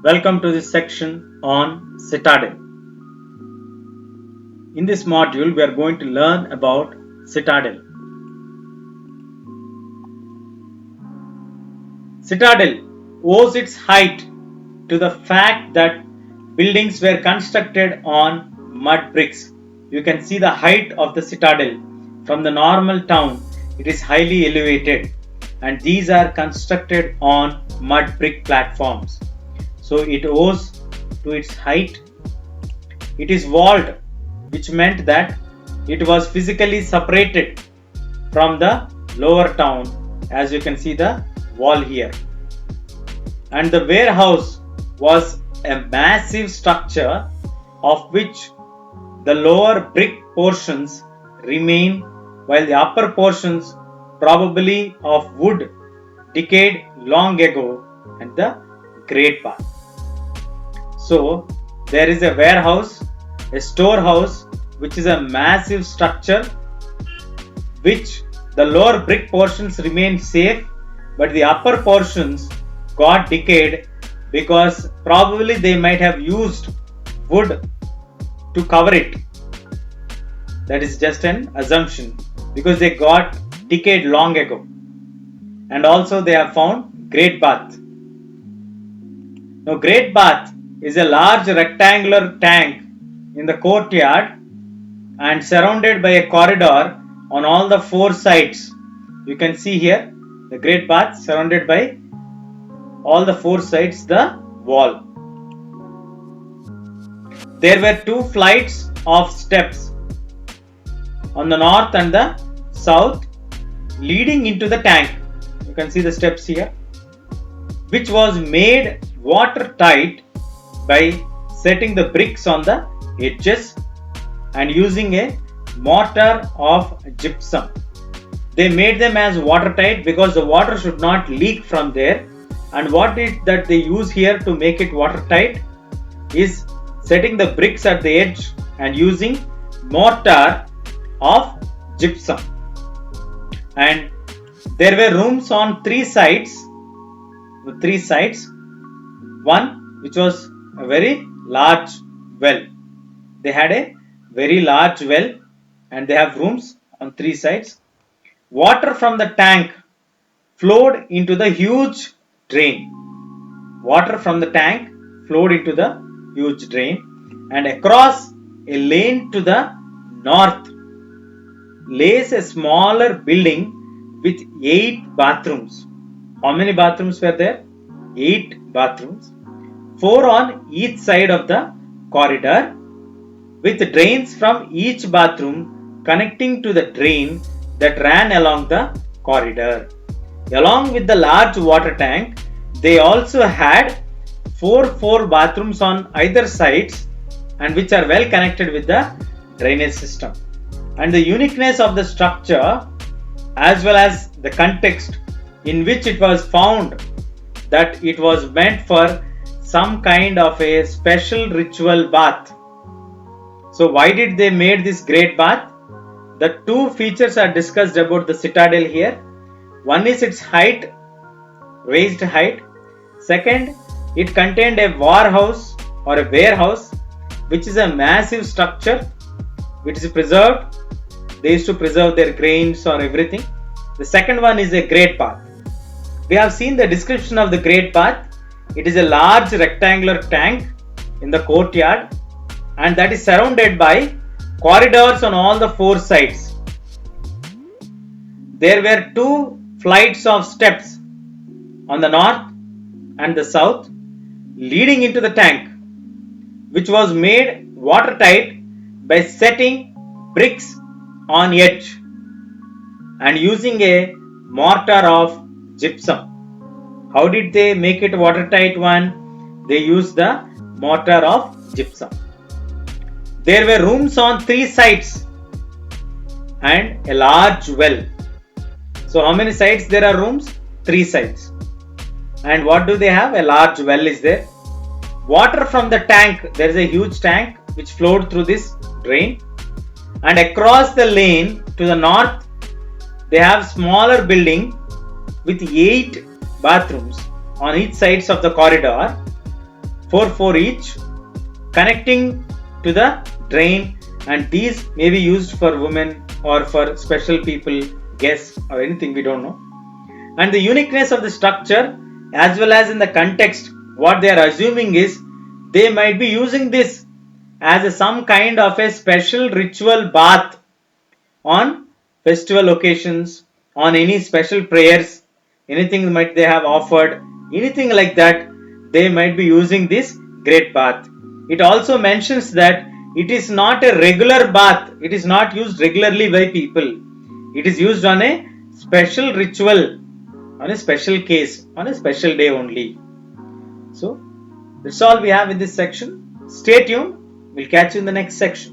Welcome to this section on Citadel. In this module, we are going to learn about Citadel. Citadel owes its height to the fact that buildings were constructed on mud bricks. You can see the height of the Citadel. From the normal town, it is highly elevated, and these are constructed on mud brick platforms. So it owes to its height. It is walled, which meant that it was physically separated from the lower town, as you can see the wall here. And the warehouse was a massive structure of which the lower brick portions remain, while the upper portions, probably of wood, decayed long ago at the Great Bath. So there is a warehouse, a storehouse, which is a massive structure which the lower brick portions remain safe, but the upper portions got decayed because probably they might have used wood to cover it. That is just an assumption because they got decayed long ago. And also they have found Great Bath. Now Great Bath is a large rectangular tank in the courtyard and surrounded by a corridor on all the four sides. You can see here the Great Bath surrounded by all the four sides the wall. There were two flights of steps on the north and the south leading into the tank. You can see the steps here, which was made watertight by setting the bricks on the edges and using a mortar of gypsum. They made them as watertight because the water should not leak from there. And what that they use here to make it watertight is setting the bricks at the edge and using mortar of gypsum. And there were rooms on three sides. One which was a very large well. They had a very large well and they have rooms on three sides. Water from the tank flowed into the huge drain. Water from the tank flowed into the huge drain, and across a lane to the north lays a smaller building with 8 bathrooms. How many bathrooms were there? 8 bathrooms. 4 on each side of the corridor, with drains from each bathroom connecting to the drain that ran along the corridor. Along with the large water tank, they also had 4 bathrooms on either sides, and which are well connected with the drainage system. And the uniqueness of the structure, as well as the context in which it was found, that it was meant for some kind of a special ritual bath. So why did they made this great bath? The two features are discussed about the Citadel here. One is its height, raised height. Second, it contained a warehouse or a warehouse, which is a massive structure which is preserved. They used to preserve their grains or everything. The second one is a great bath. We have seen the description of the great bath. It is a large rectangular tank in the courtyard, and that is surrounded by corridors on all the 4 sides. There were 2 flights of steps on the north and the south leading into the tank, which was made watertight by setting bricks on edge and using a mortar of gypsum. How did they make it watertight one? They used the mortar of gypsum. There were rooms on 3 sides and a large well. So how many sides there are rooms? 3 sides. And what do they have? A large well is there. Water from the tank, there is a huge tank which flowed through this drain. And across the lane to the north, they have smaller building with 8 bathrooms on each sides of the corridor, 4 each, connecting to the drain, and these may be used for women or for special people, guests or anything, we don't know. And the uniqueness of the structure as well as in the context, what they are assuming is they might be using this as some kind of a special ritual bath on festival occasions, on any special prayers, anything might they have offered, anything like that, they might be using this great bath. It also mentions that it is not a regular bath, it is not used regularly by people, it is used on a special ritual, on a special case, on a special day only. So that's all we have in this section. Stay tuned, we'll catch you in the next section.